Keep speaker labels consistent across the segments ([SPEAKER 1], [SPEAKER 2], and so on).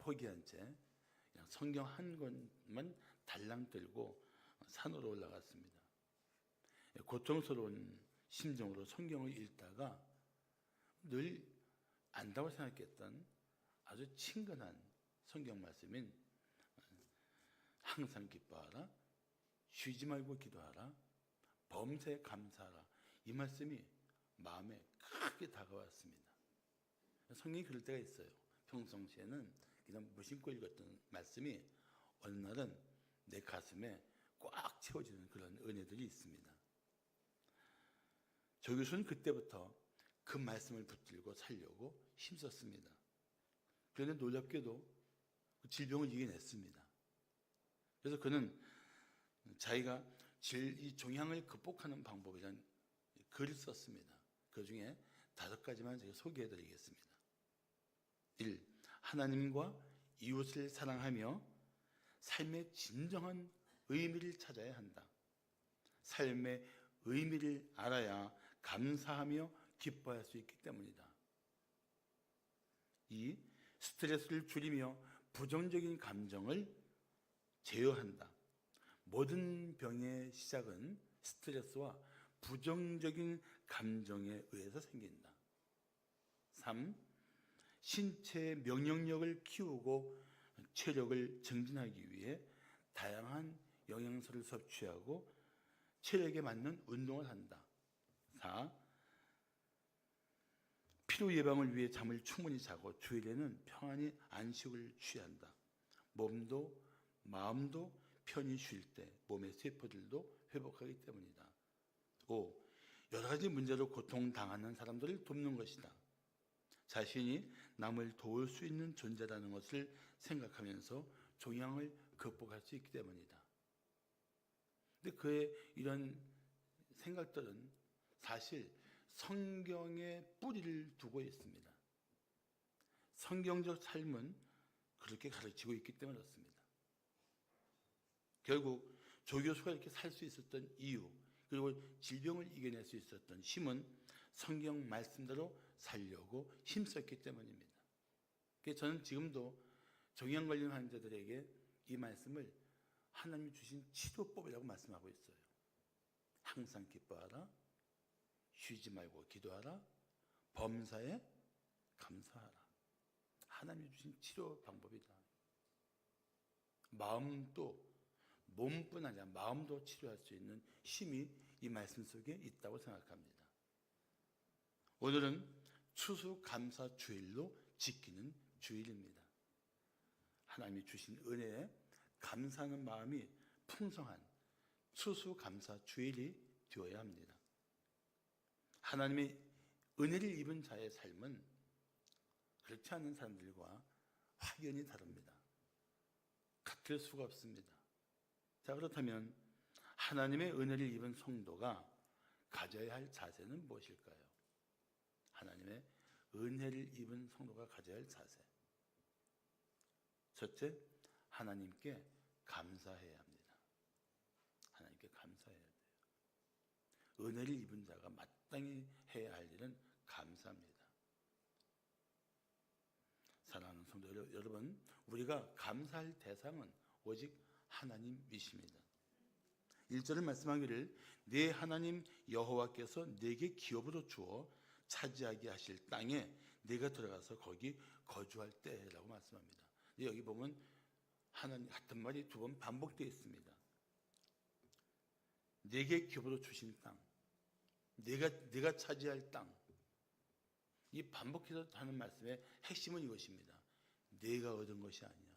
[SPEAKER 1] 포기한 채 그냥 성경 한 권만 달랑 들고 산으로 올라갔습니다. 고통스러운 심정으로 성경을 읽다가 늘 안다고 생각했던 아주 친근한 성경 말씀인 항상 기뻐하라, 쉬지 말고 기도하라, 범사에 감사하라, 이 말씀이 마음에 크게 다가왔습니다. 성경이 그럴 때가 있어요. 평상시에는 그냥 무심코 읽었던 말씀이 어느 날은 내 가슴에 꽉 채워지는 그런 은혜들이 있습니다. 조 교수는 그때부터 그 말씀을 붙들고 살려고 힘썼습니다. 그런데 놀랍게도 그 질병을 이겨냈습니다. 그래서 그는 자기가 이 종양을 극복하는 방법이란 글을 썼습니다. 그 중에 5가지만 제가 소개해드리겠습니다. 1. 하나님과 이웃을 사랑하며 삶의 진정한 의미를 찾아야 한다. 삶의 의미를 알아야 감사하며 기뻐할 수 있기 때문이다. 2. 스트레스를 줄이며 부정적인 감정을 제어한다. 모든 병의 시작은 스트레스와 부정적인 감정에 의해서 생긴다. 3. 신체의 면역력을 키우고 체력을 증진하기 위해 다양한 영양소를 섭취하고 체력에 맞는 운동을 한다. 4. 피로 예방을 위해 잠을 충분히 자고 주일에는 평안히 안식을 취한다. 몸도 마음도 편히 쉴 때 몸의 세포들도 회복하기 때문이다. 5. 여러 가지 문제로 고통당하는 사람들을 돕는 것이다. 자신이 남을 도울 수 있는 존재라는 것을 생각하면서 종양을 극복할 수 있기 때문이다. 근데 그의 이런 생각들은 사실 성경에 뿌리를 두고 있습니다. 성경적 삶은 그렇게 가르치고 있기 때문에 그렇습니다. 결국 조 교수가 이렇게 살 수 있었던 이유, 그리고 질병을 이겨낼 수 있었던 힘은 성경 말씀대로 살려고 힘썼기 때문입니다. 그래서 저는 지금도 종양 걸린 환자들에게 이 말씀을 하나님이 주신 치료법이라고 말씀하고 있어요. 항상 기뻐하라, 쉬지 말고 기도하라, 범사에 감사하라. 하나님이 주신 치료 방법이다. 마음도, 몸뿐 아니라 마음도 치료할 수 있는 힘이 이 말씀 속에 있다고 생각합니다. 오늘은 추수감사주일로 지키는 주일입니다. 하나님이 주신 은혜에 감사하는 마음이 풍성한 추수감사주일이 되어야 합니다. 하나님의 은혜를 입은 자의 삶은 그렇지 않은 사람들과 확연히 다릅니다. 같을 수가 없습니다. 자, 그렇다면 하나님의 은혜를 입은 성도가 가져야 할 자세는 무엇일까요? 하나님의 은혜를 입은 성도가 가져야 할 자세. 첫째, 하나님께 감사해야 합니다. 하나님께 감사해야 돼요. 은혜를 입은 자가 마땅히 해야 할 일은 감사합니다. 사랑하는 성도 여러분, 우리가 감사할 대상은 오직 하나님이십니다. 1절을 말씀하기를 내 하나님 여호와께서 내게 기업으로 주어 차지하게 하실 땅에 내가 들어가서 거기 거주할 때라고 말씀합니다. 여기 보면 하나님 같은 말이 2번 반복되어 있습니다. 내게 기업으로 주신 땅, 내가 차지할 땅. 이 반복해서 하는 말씀의 핵심은 이것입니다. 내가 얻은 것이 아니야.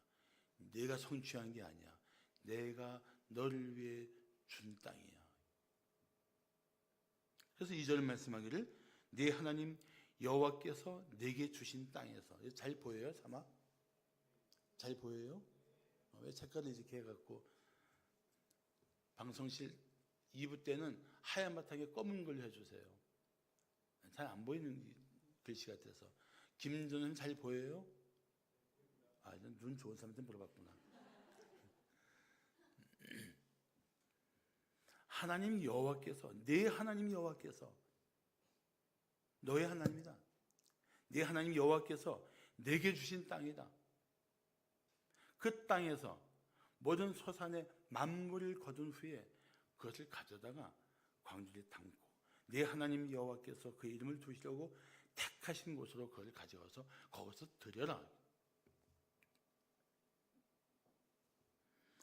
[SPEAKER 1] 내가 성취한 게 아니야. 내가 너를 위해 준 땅이야. 그래서 2절 말씀하기를 네 하나님 여호와께서 내게 주신 땅에서. 잘 보여요? 사마? 잘 보여요? 왜 색깔을 이렇게 해갖고 방송실 2부 때는 하얀 바탕에 검은 걸로 해주세요. 잘 안 보이는 글씨 같아서. 김전은 잘 보여요? 아, 눈 좋은 사람한테 물어봤구나. 하나님 여호와께서, 내 하나님 여호와께서, 너의 하나님이다. 내 하나님 여호와께서 내게 주신 땅이다. 그 땅에서 모든 소산의 만물을 거둔 후에 그것을 가져다가 광주리에 담고 내 하나님 여호와께서 그 이름을 두시려고 택하신 곳으로 그걸 가져가서 거기서 드려라.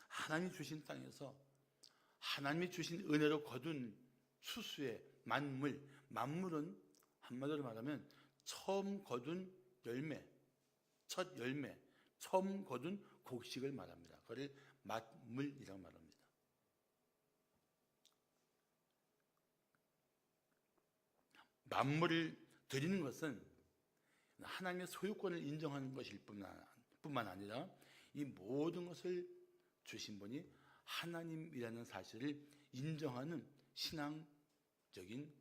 [SPEAKER 1] 하나님이 주신 땅에서 하나님이 주신 은혜로 거둔 수수의 만물은 한마디로 말하면 처음 거둔 열매, 첫 열매, 처음 거둔 곡식을 말합니다. 그걸 만물이라고 말합니다. 만물을 드리는 것은 하나님의 소유권을 인정하는 것일 뿐만 아니라 이 모든 것을 주신 분이 하나님이라는 사실을 인정하는 신앙적인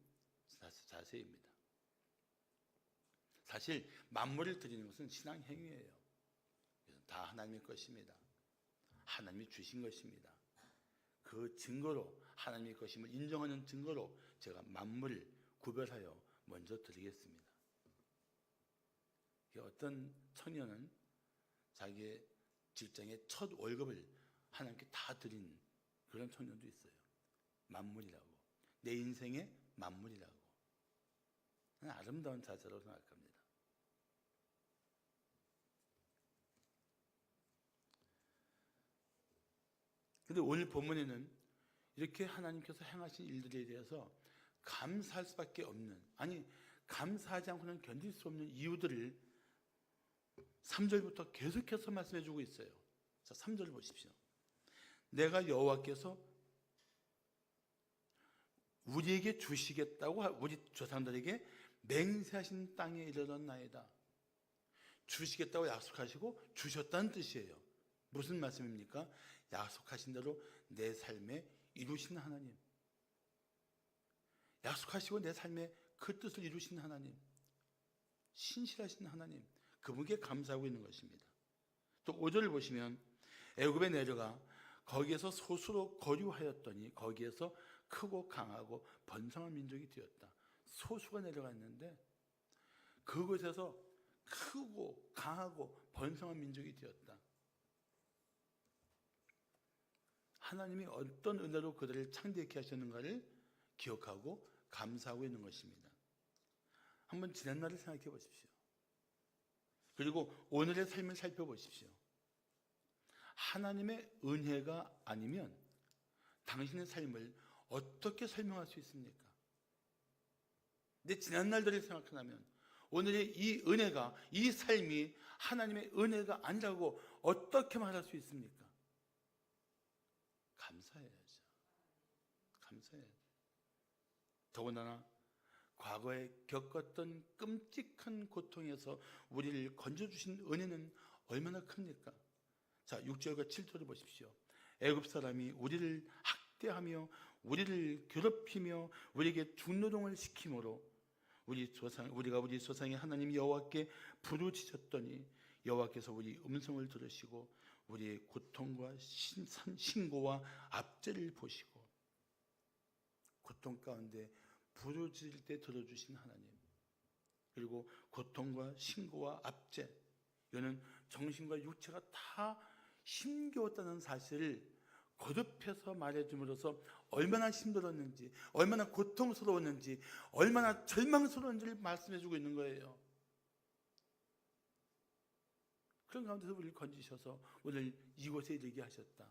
[SPEAKER 1] 자세입니다. 사실 만물을 드리는 것은 신앙 행위예요. 다 하나님의 것입니다. 하나님이 주신 것입니다. 그 증거로 하나님의 것임을 인정하는 증거로 제가 만물을 구별하여 먼저 드리겠습니다. 어떤 청년은 자기의 직장의 첫 월급을 하나님께 다 드린 그런 청년도 있어요. 만물이라고. 내 인생의 만물이라고. 아름다운 자세라고 생각합니다. 그런데 오늘 본문에는 이렇게 하나님께서 행하신 일들에 대해서 감사할 수밖에 없는, 아니 감사하지 않고는 견딜 수 없는 이유들을 3절부터 계속해서 말씀해 주고 있어요. 자, 3절을 보십시오. 내가 여호와께서 우리에게 주시겠다고 우리 조상들에게 맹세하신 땅에 이르렀나이다. 주시겠다고 약속하시고 주셨다는 뜻이에요. 무슨 말씀입니까? 약속하신 대로 내 삶에 이루신 하나님, 약속하시고 내 삶에 그 뜻을 이루신 하나님, 신실하신 하나님, 그분께 감사하고 있는 것입니다. 또 5절을 보시면 애굽에 내려가 거기에서 소수로 거류하였더니 거기에서 크고 강하고 번성한 민족이 되었다. 소수가 내려갔는데 그곳에서 크고 강하고 번성한 민족이 되었다. 하나님이 어떤 은혜로 그들을 창대케 하셨는가를 기억하고 감사하고 있는 것입니다. 한번 지난 날을 생각해 보십시오. 그리고 오늘의 삶을 살펴보십시오. 하나님의 은혜가 아니면 당신의 삶을 어떻게 설명할 수 있습니까? 내 지난 날들을 생각하면 오늘의 이 은혜가, 이 삶이 하나님의 은혜가 아니라고 어떻게 말할 수 있습니까? 감사해야죠. 감사해야죠. 더군다나 과거에 겪었던 끔찍한 고통에서 우리를 건져주신 은혜는 얼마나 큽니까? 자, 6절과 7절을 보십시오. 애굽 사람이 우리를 학대하며 우리를 괴롭히며 우리에게 중노동을 시키므로 우리가 우리 조상의 하나님 여호와께 부르짖었더니 여호와께서 우리 음성을 들으시고 우리의 고통과 신고와 압제를 보시고, 고통 가운데 부르짖을 때 들어주신 하나님, 그리고 고통과 신고와 압제, 이거는 정신과 육체가 다 힘겨웠다는 사실을 거듭해서 말해줌으로써 얼마나 힘들었는지, 얼마나 고통스러웠는지, 얼마나 절망스러운지를 말씀해주고 있는 거예요. 그런 가운데서 우리를 건지셔서 오늘 이곳에 이르게 하셨다.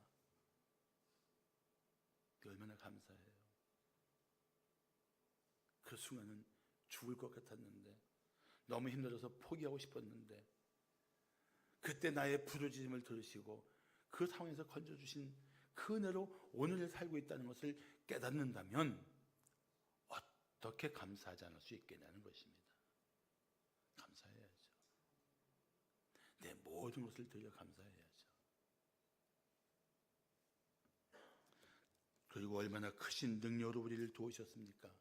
[SPEAKER 1] 얼마나 감사해요. 그 순간은 죽을 것 같았는데, 너무 힘들어서 포기하고 싶었는데, 그때 나의 부르짖음을 들으시고 그 상황에서 건져주신 그 은혜로 오늘을 살고 있다는 것을 깨닫는다면 어떻게 감사하지 않을 수 있겠냐는 것입니다. 감사해야죠. 내 모든 것을 드려 감사해야죠. 그리고 얼마나 크신 능력으로 우리를 도우셨습니까?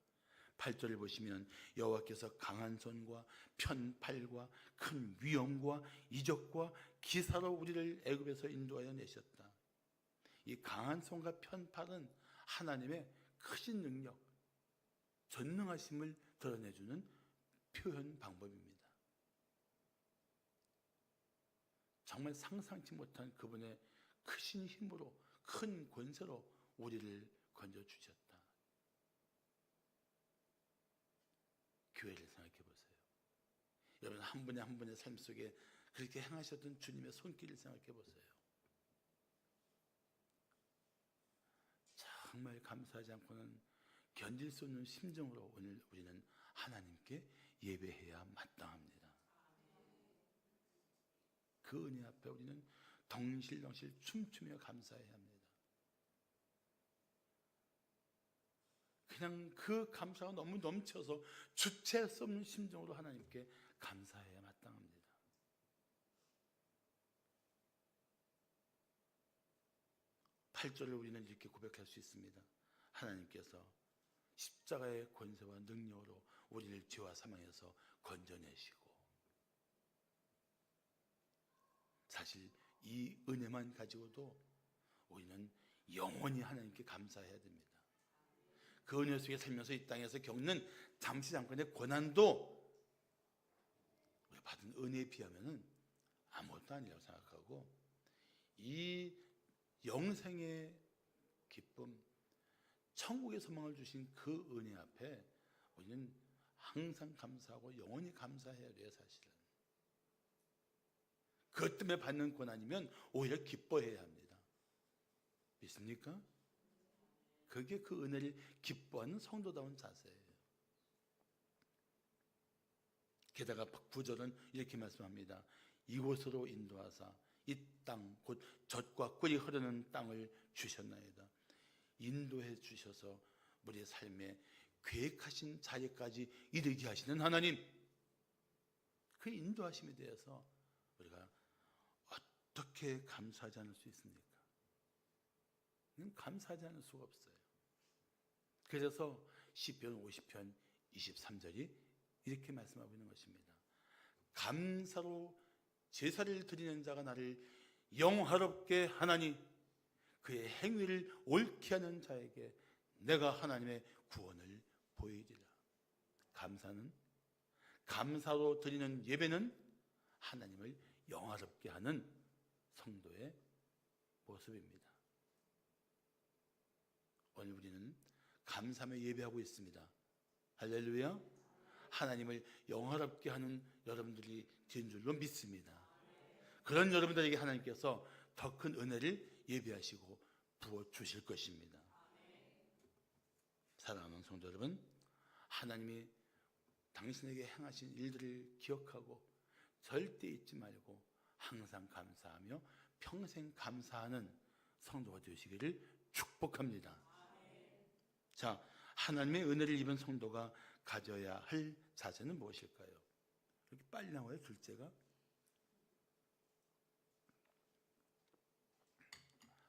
[SPEAKER 1] 8절을 보시면 여호와께서 강한 손과 편팔과 큰 위엄과 이적과 기사로 우리를 애굽에서 인도하여 내셨다. 이 강한 손과 편팔은 하나님의 크신 능력, 전능하심을 드러내주는 표현 방법입니다. 정말 상상치 못한 그분의 크신 힘으로, 큰 권세로 우리를 건져주셨다. 교회를 생각해 보세요. 여러분, 한 분의 한 분의 삶 속에 그렇게 행하셨던 주님의 손길을 생각해 보세요. 정말 감사하지 않고는 견딜 수 없는 심정으로 오늘 우리는 하나님께 예배해야 마땅합니다. 그 은혜 앞에 우리는 덩실덩실 춤추며 감사해야 합니다. 그냥 그 감사가 너무 넘쳐서 주체할 수 없는 심정으로 하나님께 감사해야 마땅합니다. 8절을 우리는 이렇게 고백할 수 있습니다. 하나님께서 십자가의 권세와 능력으로 우리를 죄와 사망에서 건져내시고, 사실 이 은혜만 가지고도 우리는 영원히 하나님께 감사해야 됩니다. 그 은혜 속에 살면서 이 땅에서 겪는 잠시 잠깐의 고난도 우리가 받은 은혜에 비하면 아무것도 아니라고 생각하고, 이 영생의 기쁨, 천국의 소망을 주신 그 은혜 앞에 우리는 항상 감사하고 영원히 감사해야 돼요. 사실은 그것 때문에 받는 고난이면 오히려 기뻐해야 합니다. 믿습니까? 그게 그 은혜를 기뻐하는 성도다운 자세예요. 게다가 9절은 이렇게 말씀합니다. 이곳으로 인도하사 이 땅, 곧 젖과 꿀이 흐르는 땅을 주셨나이다. 인도해 주셔서 우리의 삶에 계획하신 자리까지 이르게 하시는 하나님, 그 인도하심에 대해서 우리가 어떻게 감사하지 않을 수 있습니까? 감사하지 않을 수가 없어요. 그래서 시편 50편 23절이 이렇게 말씀하고 있는 것입니다. 감사로 제사를 드리는 자가 나를 영화롭게 하나니 그의 행위를 옳게 하는 자에게 내가 하나님의 구원을 보이리라. 감사는, 감사로 드리는 예배는 하나님을 영화롭게 하는 성도의 모습입니다. 오늘 우리는 감사하며 예배하고 있습니다. 할렐루야. 하나님을 영화롭게 하는 여러분들이 된 줄로 믿습니다. 그런 여러분들에게 하나님께서 더 큰 은혜를 예비하시고 부어주실 것입니다. 사랑하는 성도 여러분, 하나님이 당신에게 행하신 일들을 기억하고 절대 잊지 말고 항상 감사하며 평생 감사하는 성도가 되시기를 축복합니다. 자, 하나님의 은혜를 입은 성도가 가져야 할 자세는 무엇일까요? 이렇게 빨리 나와요, 둘째가.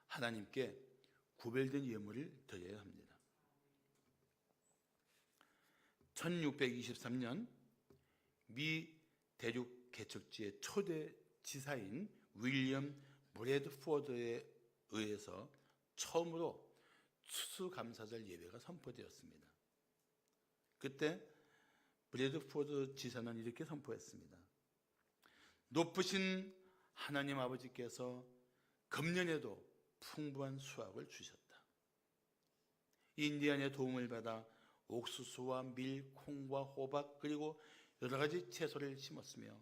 [SPEAKER 1] 하나님께 구별된 예물을 드려야 합니다. 1623년 미 대륙 개척지의 초대 지사인 윌리엄 브래드포드에 의해서 처음으로 추수감사절 예배가 선포되었습니다. 그때 브래드포드 지사는 이렇게 선포했습니다. 높으신 하나님 아버지께서 금년에도 풍부한 수확을 주셨다. 인디안의 도움을 받아 옥수수와 밀, 콩과 호박 그리고 여러 가지 채소를 심었으며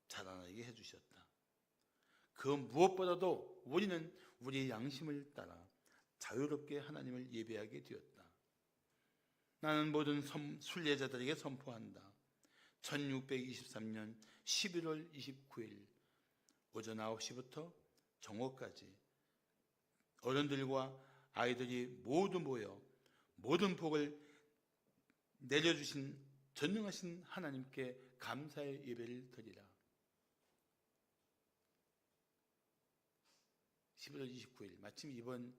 [SPEAKER 1] 자라나게 해주셨다. 그 무엇보다도 우리는 우리의 양심을 따라 자유롭게 하나님을 예배하게 되었다. 나는 모든 순례자들에게 선포한다. 1623년 11월 29일 오전 9시부터 정오까지 어른들과 아이들이 모두 모여 모든 복을 내려주신 전능하신 하나님께 감사의 예배를 드리라. 11월 29일, 마침 이번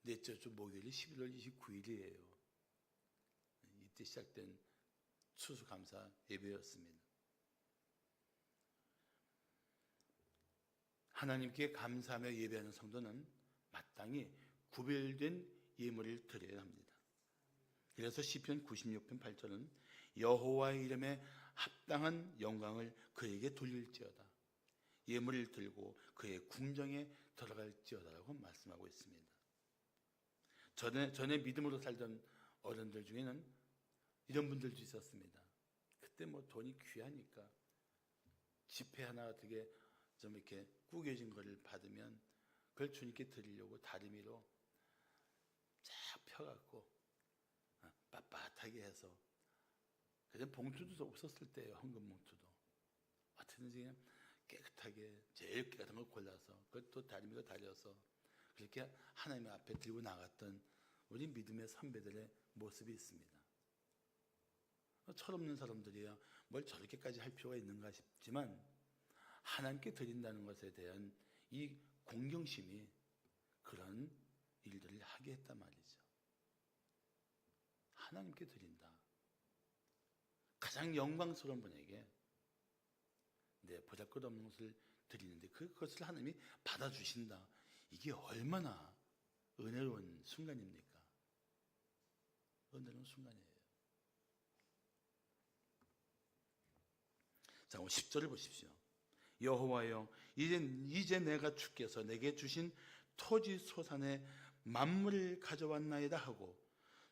[SPEAKER 1] 넷째 주 목요일이 11월 29일이에요. 이때 시작된 추수감사 예배였습니다. 하나님께 감사하며 예배하는 성도는 마땅히 구별된 예물을 드려야 합니다. 그래서 시편 96편 8절은 여호와의 이름에 합당한 영광을 그에게 돌릴지어다. 예물을 들고 그의 궁정에 들어갈지어다라고 말씀하고 있습니다. 전에 믿음으로 살던 어른들 중에는 이런 분들도 있었습니다. 그때 뭐 돈이 귀하니까 지폐 하나 어떻게 좀 이렇게 구겨진 거를 받으면 그걸 주님께 드리려고 다리미로 쫙 펴갖고 빳빳하게 해서, 그냥 봉투도 없었을 때예요. 헌금 봉투도 어떻게든지 그냥 깨끗하게 제일 깨끗한 걸 골라서 그것도 다리미로 다려서 그렇게 하나님 앞에 들고 나갔던 우리 믿음의 선배들의 모습이 있습니다. 철없는 사람들이야 뭘 저렇게까지 할 필요가 있는가 싶지만 하나님께 드린다는 것에 대한 이 공경심이 그런 일들을 하게 했단 말이죠. 하나님께 드린다. 가장 영광스러운 분에게 내 보잘것없는 것을 드리는데 그것을 하나님이 받아주신다. 이게 얼마나 은혜로운 순간입니까? 은혜로운 순간이에요. 자, 10절을 보십시오. 여호와여, 이제 내가 주께서 내게 주신 토지 소산의 만물을 가져왔나이다 하고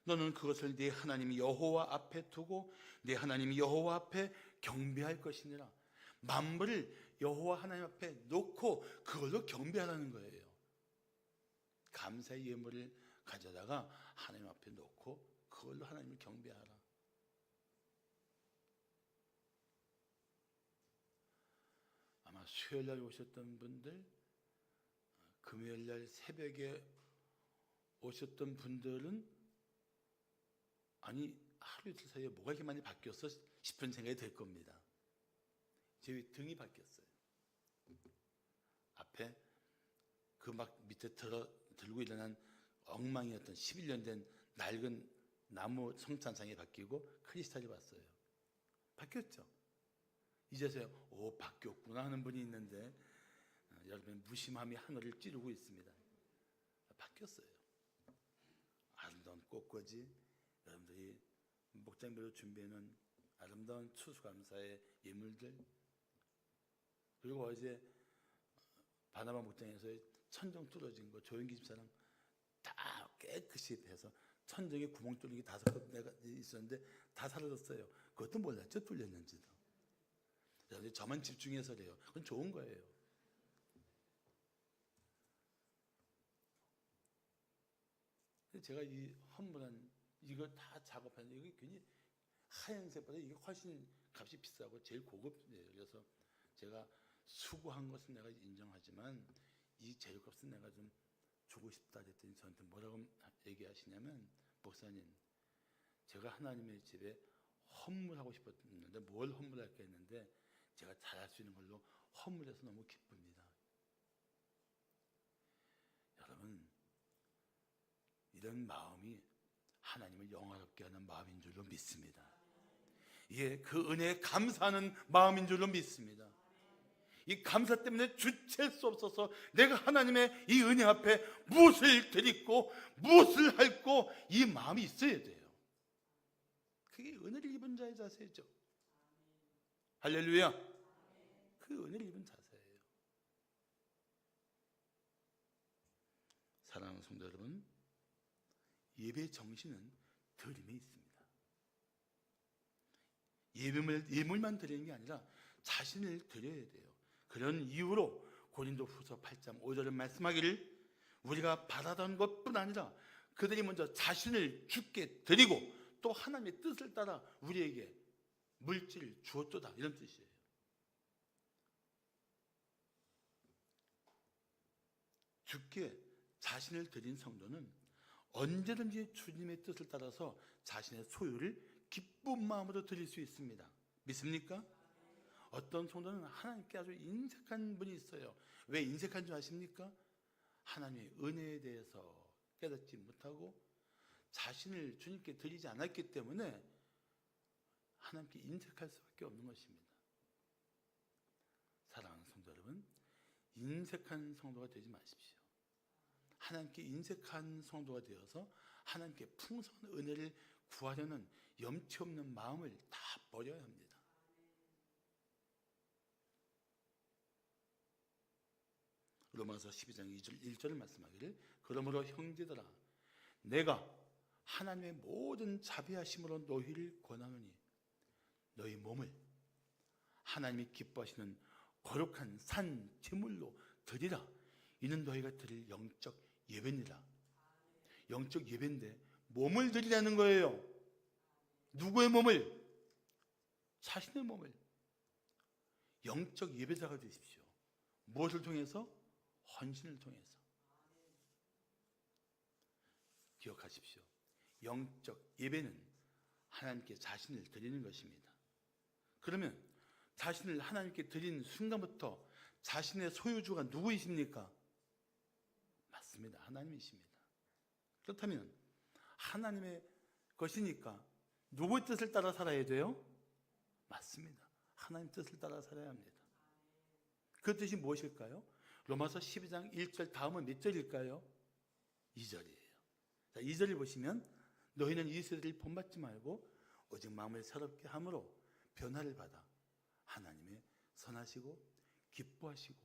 [SPEAKER 1] 너는 그것을 네 하나님 여호와 앞에 두고 네 하나님 여호와 앞에 경배할 것이니라. 만물을 여호와 하나님 앞에 놓고 그걸로 경배하라는 거예요. 감사의 예물을 가져다가 하나님 앞에 놓고 그걸로 하나님을 경배하라. 아마 수요일날 오셨던 분들, 금요일날 새벽에 오셨던 분들은 아니 하루 이틀 사이에 뭐가 이렇게 많이 바뀌었어 싶은 생각이 들 겁니다. 제 등이 바뀌었어요. 앞에 그 막 밑에 들고 일어난 엉망이었던 11년 된 낡은 나무 성찬상이 바뀌고 크리스탈이 왔어요. 바뀌었죠. 이제서야 오 바뀌었구나 하는 분이 있는데 여러분의 무심함이 하늘을 찌르고 있습니다. 바뀌었어요. 아름다운 꽃꽂이, 여러분들이 목장별로 준비해놓은 아름다운 추수감사의 예물들, 그리고 어제 바나바 목장에서 천정 뚫어진 거 조용기 집사랑 다 깨끗이 해서 천정에 구멍 뚫린 게 5개 있었는데 다 사라졌어요. 그것도 몰랐죠, 뚫렸는지도. 여러분들 저만 집중해서 그래요. 그건 좋은 거예요. 제가 이 헌물한 이거 다 작업하는데 이게 괜히 하얀색보다 이게 훨씬 값이 비싸고 제일 고급이에요. 그래서 제가 수고한 것은 내가 인정하지만 이 재료값은 내가 좀 주고 싶다 했더니 저한테 뭐라고 얘기하시냐면, 목사님, 제가 하나님의 집에 헌물하고 싶었는데 뭘 헌물할까 했는데 제가 잘할 수 있는 걸로 헌물해서 너무 기쁩니다. 여러분, 이런 마음이 하나님을 영화롭게 하는 마음인 줄로 믿습니다. 이게 그 은혜에 감사하는 마음인 줄로 믿습니다. 이 감사 때문에 주체할 수 없어서 내가 하나님의 이 은혜 앞에 무엇을 드리고 무엇을 할고 이 마음이 있어야 돼요. 그게 은혜를 입은 자의 자세죠. 할렐루야. 그 은혜를 입은 자세예요. 사랑하는 성도 여러분, 예배의 정신은 드림에 있습니다. 예물만 드리는 게 아니라 자신을 드려야 돼요. 그런 이유로 고린도후서 8장 5절은 말씀하기를 우리가 바라던 것뿐 아니라 그들이 먼저 자신을 주께 드리고 또 하나님의 뜻을 따라 우리에게 물질을 주었도다, 이런 뜻이에요. 주께 자신을 드린 성도는 언제든지 주님의 뜻을 따라서 자신의 소유를 기쁜 마음으로 드릴 수 있습니다. 믿습니까? 어떤 성도는 하나님께 아주 인색한 분이 있어요. 왜 인색한 줄 아십니까? 하나님의 은혜에 대해서 깨닫지 못하고 자신을 주님께 드리지 않았기 때문에 하나님께 인색할 수밖에 없는 것입니다. 사랑하는 성도 여러분, 인색한 성도가 되지 마십시오. 하나님께 인색한 성도가 되어서 하나님께 풍성한 은혜를 구하려는 염치 없는 마음을 다 버려야 합니다. 로마서 12장 2절 1절을 말씀하기를 그러므로 형제들아 내가 하나님의 모든 자비하심으로 너희를 권하노니 너희 몸을 하나님이 기뻐하시는 거룩한 산 제물로 드리라. 이는 너희가 드릴 영적 예배니라. 영적 예배인데 몸을 드리라는 거예요. 누구의 몸을? 자신의 몸을. 영적 예배자가 되십시오. 무엇을 통해서? 헌신을 통해서. 기억하십시오. 영적 예배는 하나님께 자신을 드리는 것입니다. 그러면 자신을 하나님께 드린 순간부터 자신의 소유주가 누구이십니까? 맞습니다. 하나님이십니다. 그렇다면 하나님의 것이니까 누구의 뜻을 따라 살아야 돼요? 맞습니다. 하나님 뜻을 따라 살아야 합니다. 그 뜻이 무엇일까요? 로마서 12장 1절 다음은 몇 절일까요? 2절이에요. 자, 2절을 보시면 너희는 이 세대를 본받지 말고 오직 마음을 새롭게 함으로 변화를 받아 하나님의 선하시고 기뻐하시고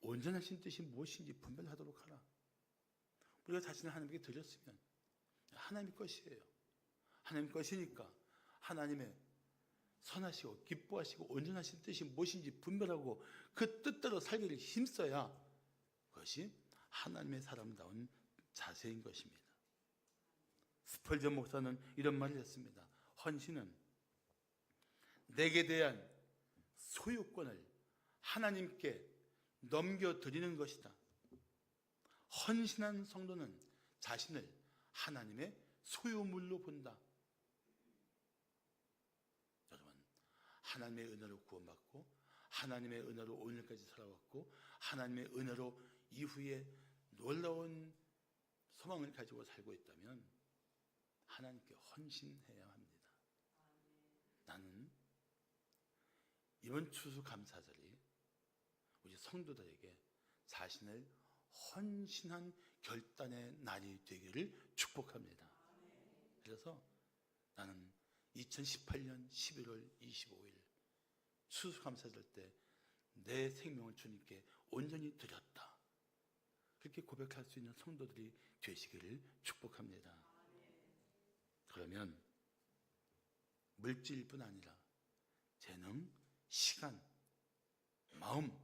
[SPEAKER 1] 온전하신 뜻이 무엇인지 분별하도록 하라. 우리가 자신을 하나님께 드렸으면 하나님의 것이에요. 하나님의 것이니까 하나님의 선하시고 기뻐하시고 온전하신 뜻이 무엇인지 분별하고 그 뜻대로 살기를 힘써야 그것이 하나님의 사람다운 자세인 것입니다. 스펄전 목사는 이런 말을 했습니다. 헌신은 내게 대한 소유권을 하나님께 넘겨드리는 것이다. 헌신한 성도는 자신을 하나님의 소유물로 본다. 여러분, 하나님의 은혜로 구원받고 하나님의 은혜로 오늘까지 살아왔고 하나님의 은혜로 이후에 놀라운 소망을 가지고 살고 있다면 하나님께 헌신해야 합니다. 나는 이번 추수감사절이 우리 성도들에게 자신을 헌신한 결단의 날이 되기를 축복합니다. 그래서 나는 2018년 11월 25일 추수감사절 때 내 생명을 주님께 온전히 드렸다. 그렇게 고백할 수 있는 성도들이 되시기를 축복합니다. 그러면 물질뿐 아니라 재능, 시간, 마음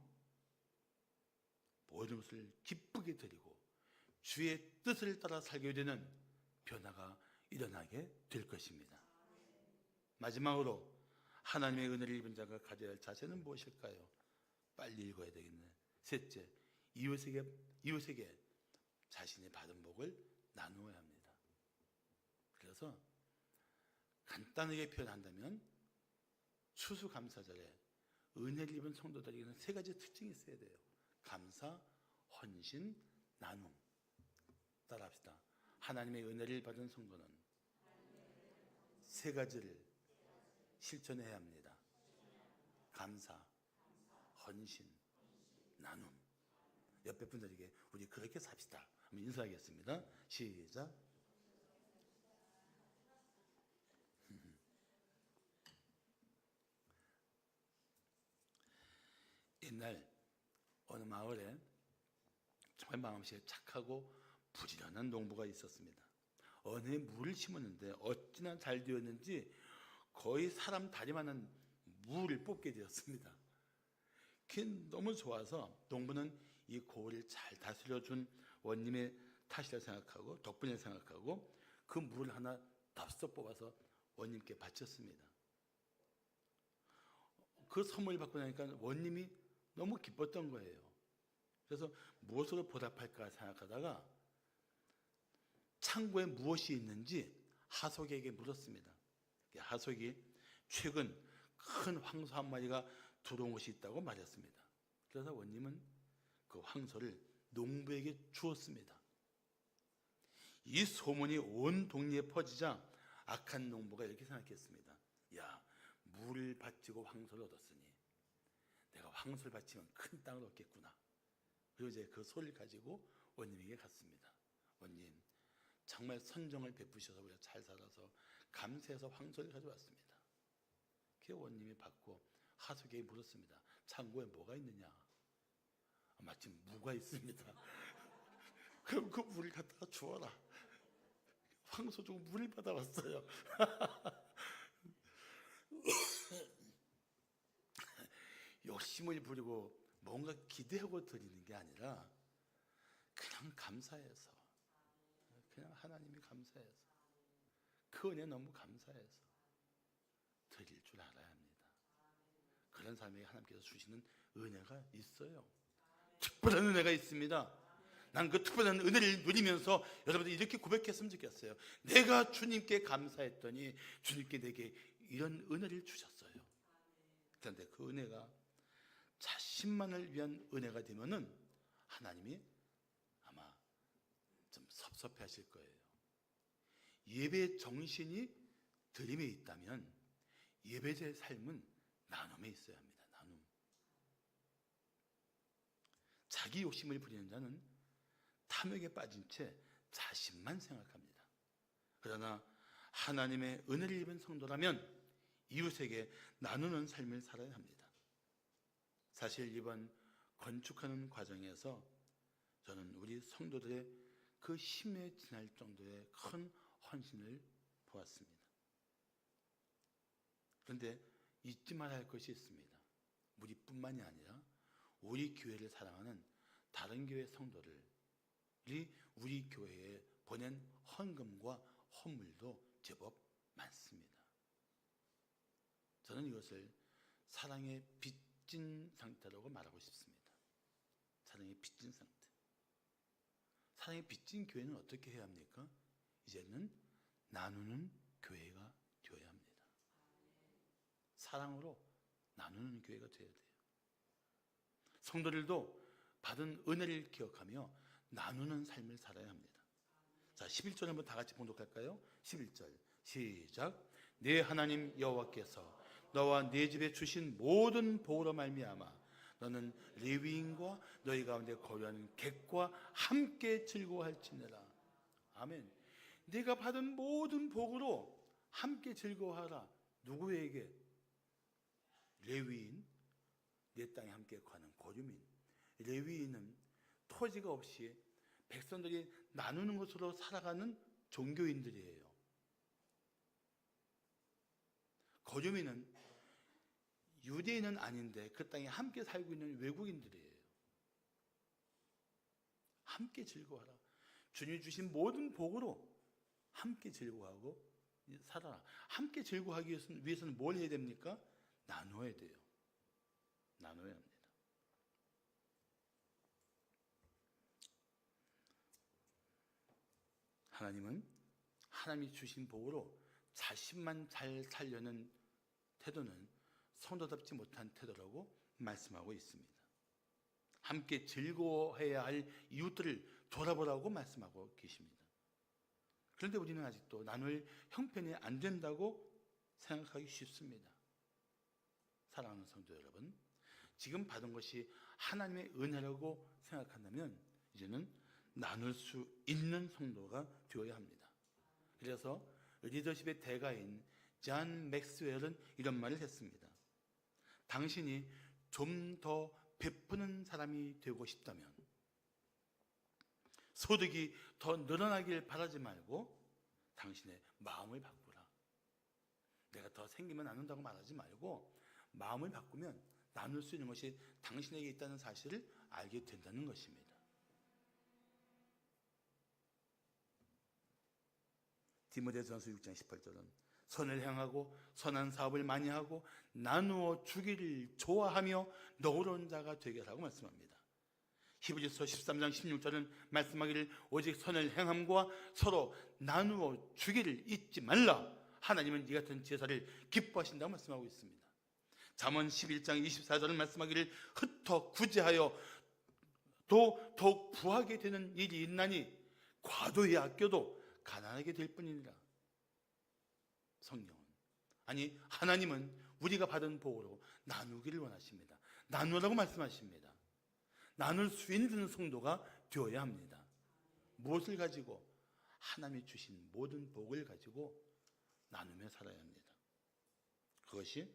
[SPEAKER 1] 모든 것을 기쁘게 드리고 주의 뜻을 따라 살게 되는 변화가 일어나게 될 것입니다. 마지막으로 하나님의 은혜를 입은 자가 가져야 할 자세는 무엇일까요? 빨리 읽어야 되겠네. 셋째, 이웃에게 자신이 받은 복을 나누어야 합니다. 그래서 간단하게 표현한다면 추수감사절에 은혜를 입은 성도들에게는 세 가지 특징이 있어야 돼요. 감사, 헌신, 나눔. 따라합시다. 하나님의 은혜를 받은 성도는 세 가지를 실천해야 합니다. 감사, 헌신, 나눔. 옆에 분들에게 우리 그렇게 삽시다. 한번 인사하겠습니다. 시작. 옛날 어느 마을에 정말 마음씨 착하고 부지런한 농부가 있었습니다. 어느 해 물을 심었는데 어찌나 잘 되었는지 거의 사람 다리만한 물을 뽑게 되었습니다. 그게 너무 좋아서 농부는 이 고을을 잘 다스려준 원님의 탓이라 생각하고 덕분에 생각하고 그 물을 하나 덥석 뽑아서 원님께 바쳤습니다. 그 선물을 받고 나니까 원님이 너무 기뻤던 거예요. 그래서 무엇으로 보답할까 생각하다가 창고에 무엇이 있는지 하속에게 물었습니다. 하속이 최근 큰 황소 한 마리가 들어온 것이 있다고 말했습니다. 그래서 원님은 그 황소를 농부에게 주었습니다. 이 소문이 온 동네에 퍼지자 악한 농부가 이렇게 생각했습니다. 야, 물을 바치고 황소를 얻었으니 내가 황소를 바치면 큰 땅을 얻겠구나. 그리고 이제 그 소를 가지고 원님에게 갔습니다. 원님, 정말 선정을 베푸셔서 우리가 잘 살아서 감사해서 황소를 가져왔습니다. 그 원님이 받고 하숙에게 물었습니다. 창고에 뭐가 있느냐? 마침 무가 있습니다. 그럼 그 물을 갖다가 주어라. 황소 주고 물을 받아왔어요. 욕심을 부리고 뭔가 기대하고 드리는 게 아니라 그냥 감사해서, 그냥 하나님이 감사해서, 그 은혜 너무 감사해서 드릴 줄 알아야 합니다. 그런 사람에게 하나님께서 주시는 은혜가 있어요. 특별한 은혜가 있습니다. 난 그 특별한 은혜를 누리면서 여러분들 이렇게 고백했으면 좋겠어요. 내가 주님께 감사했더니 주님께 내게 이런 은혜를 주셨어요. 그런데 그 은혜가 자신만을 위한 은혜가 되면은 하나님이 아마 좀 섭섭해 하실 거예요. 예배 정신이 드림에 있다면 예배자의 삶은 나눔에 있어야 합니다. 나눔. 자기 욕심을 부리는 자는 탐욕에 빠진 채 자신만 생각합니다. 그러나 하나님의 은혜를 입은 성도라면 이웃에게 나누는 삶을 살아야 합니다. 사실 이번 건축하는 과정에서 저는 우리 성도들의 그 힘에 지날 정도의 큰 헌신을 보았습니다. 그런데 잊지 말아야 할 것이 있습니다. 우리뿐만이 아니라 우리 교회를 사랑하는 다른 교회 성도들이 우리 교회에 보낸 헌금과 헌물도 제법 많습니다. 저는 이것을 사랑의 빚진 상태라고 말하고 싶습니다. 사랑의 빚진 상태. 사랑의 빚진 교회는 어떻게 해야 합니까? 이제는 나누는 교회가 되어야 합니다. 사랑으로 나누는 교회가 되어야 돼요. 성도들도 받은 은혜를 기억하며 나누는 삶을 살아야 합니다. 자, 11절 한번 다 같이 봉독할까요? 11절 시작. 내 하나님 여호와께서 너와 네 집에 주신 모든 복으로 말미암아 너는 레위인과 너희 가운데 거류하는 객과 함께 즐거워할지니라. 아멘. 네가 받은 모든 복으로 함께 즐거워하라. 누구에게? 레위인, 내 땅에 함께 거하는 거류민. 레위인은 토지가 없이 백성들이 나누는 것으로 살아가는 종교인들이에요. 거류민은 유대인은 아닌데 그 땅에 함께 살고 있는 외국인들이에요. 함께 즐거워하라. 주님이 주신 모든 복으로 함께 즐거워하고 살아라. 함께 즐거워하기 위해서는 뭘 해야 됩니까? 나눠야 돼요. 나눠야 합니다. 하나님은 하나님이 주신 복으로 자신만 잘 살려는 태도는 성도답지 못한 태도라고 말씀하고 있습니다. 함께 즐거워해야 할 이웃들을 돌아보라고 말씀하고 계십니다. 그런데 우리는 아직도 나눌 형편이 안 된다고 생각하기 쉽습니다. 사랑하는 성도 여러분, 지금 받은 것이 하나님의 은혜라고 생각한다면 이제는 나눌 수 있는 성도가 되어야 합니다. 그래서 리더십의 대가인 존 맥스웰은 이런 말을 했습니다. 당신이 좀 더 베푸는 사람이 되고 싶다면 소득이 더 늘어나길 바라지 말고 당신의 마음을 바꾸라. 내가 더 생기면 나눈다고 말하지 말고 마음을 바꾸면 나눌 수 있는 것이 당신에게 있다는 사실을 알게 된다는 것입니다. 디모데전서 6장 18절은 선을 향하고 선한 사업을 많이 하고 나누어 주기를 좋아하며 너그러운 자가 되게 하라고 말씀합니다. 히브리서 13장 16절은 말씀하기를 오직 선을 행함과 서로 나누어 주기를 잊지 말라. 하나님은 이 같은 제사를 기뻐하신다고 말씀하고 있습니다. 잠언 11장 24절은 말씀하기를 흩어 구제하여 또 더욱 부하게 되는 일이 있나니 과도히 아껴도 가난하게 될 뿐이니라. 성령은, 아니 하나님은 우리가 받은 복으로 나누기를 원하십니다. 나누라고 말씀하십니다. 나눌 수 있는 성도가 되어야 합니다. 무엇을 가지고? 하나님이 주신 모든 복을 가지고 나누며 살아야 합니다. 그것이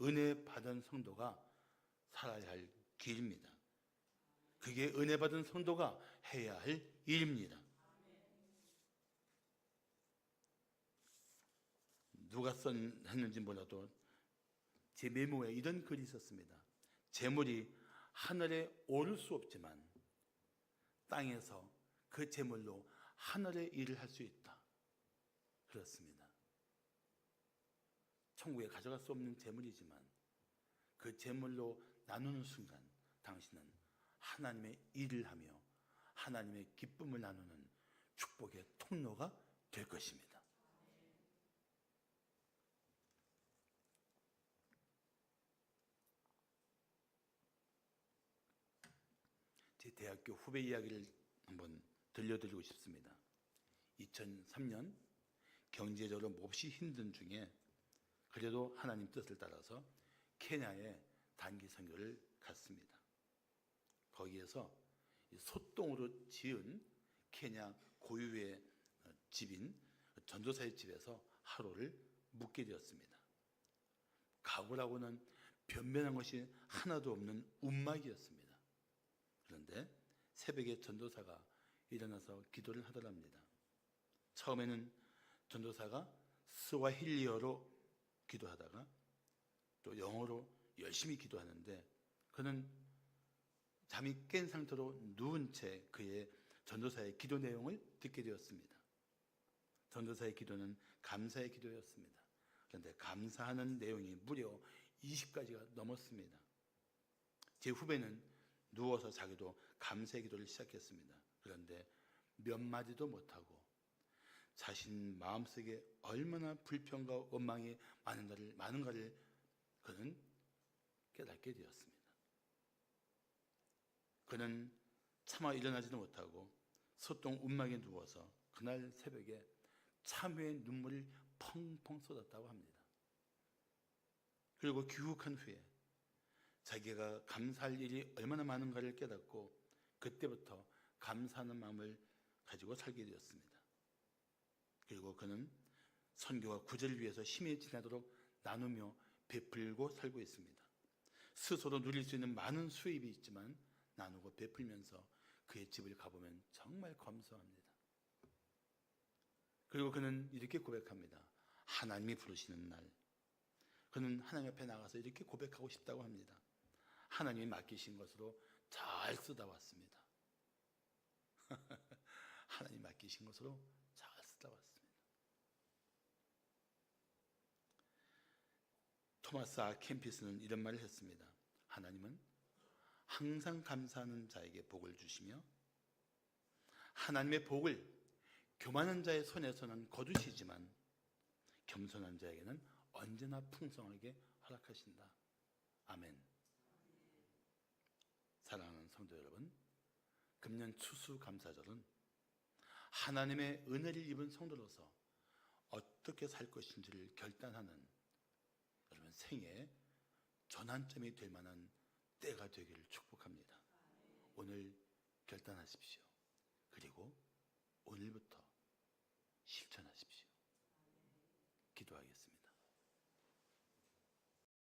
[SPEAKER 1] 은혜 받은 성도가 살아야 할 길입니다. 그게 은혜 받은 성도가 해야 할 일입니다. 누가 했는지 몰라도 제 메모에 이런 글이 있었습니다. 재물이 하늘에 오를 수 없지만 땅에서 그 재물로 하늘의 일을 할 수 있다. 그렇습니다. 천국에 가져갈 수 없는 재물이지만 그 재물로 나누는 순간 당신은 하나님의 일을 하며 하나님의 기쁨을 나누는 축복의 통로가 될 것입니다. 제 대학교 후배 이야기를 한번 들려드리고 싶습니다. 2003년 경제적으로 몹시 힘든 중에 그래도 하나님 뜻을 따라서 케냐에 단기 선교를 갔습니다. 거기에서 소똥으로 지은 케냐 고유의 집인 전도사의 집에서 하루를 묵게 되었습니다. 가구라고는 변변한 것이 하나도 없는 움막이었습니다. 그런데 새벽에 전도사가 일어나서 기도를 하더랍니다. 처음에는 전도사가 스와힐리어로 기도하다가 또 영어로 열심히 기도하는데 그는 잠이 깬 상태로 누운 채 그의 전도사의 기도 내용을 듣게 되었습니다. 전도사의 기도는 감사의 기도였습니다. 그런데 감사하는 내용이 무려 20가지가 넘었습니다. 제 후배는 누워서 자기도 감사의 기도를 시작했습니다. 그런데 몇 마디도 못하고 자신 마음속에 얼마나 불평과 원망이 많은가를 그는 깨닫게 되었습니다. 그는 차마 일어나지도 못하고 소똥 움막에 누워서 그날 새벽에 참회의 눈물을 펑펑 쏟았다고 합니다. 그리고 귀국한 후에 자기가 감사할 일이 얼마나 많은가를 깨닫고 그때부터 감사하는 마음을 가지고 살게 되었습니다. 그리고 그는 선교와 구제를 위해서 힘이 지나도록 나누며 베풀고 살고 있습니다. 스스로 누릴 수 있는 많은 수입이 있지만 나누고 베풀면서 그의 집을 가보면 정말 검소합니다. 그리고 그는 이렇게 고백합니다. 하나님이 부르시는 날 그는 하나님 앞에 나가서 이렇게 고백하고 싶다고 합니다. 하나님이 맡기신 것으로 잘 쓰다 왔습니다. 하나님 맡기신 것으로 잘 쓰다 왔습니다. 토마스 아 캠피스는 이런 말을 했습니다. 하나님은 항상 감사하는 자에게 복을 주시며 하나님의 복을 교만한 자의 손에서는 거두시지만 겸손한 자에게는 언제나 풍성하게 허락하신다. 아멘. 사랑하는 성도 여러분, 금년 추수감사절은 하나님의 은혜를 입은 성도로서 어떻게 살 것인지를 결단하는 여러분 생애의 전환점이 될 만한 때가 되기를 축복합니다. 오늘 결단하십시오. 그리고 오늘부터 실천하십시오. 기도하겠습니다.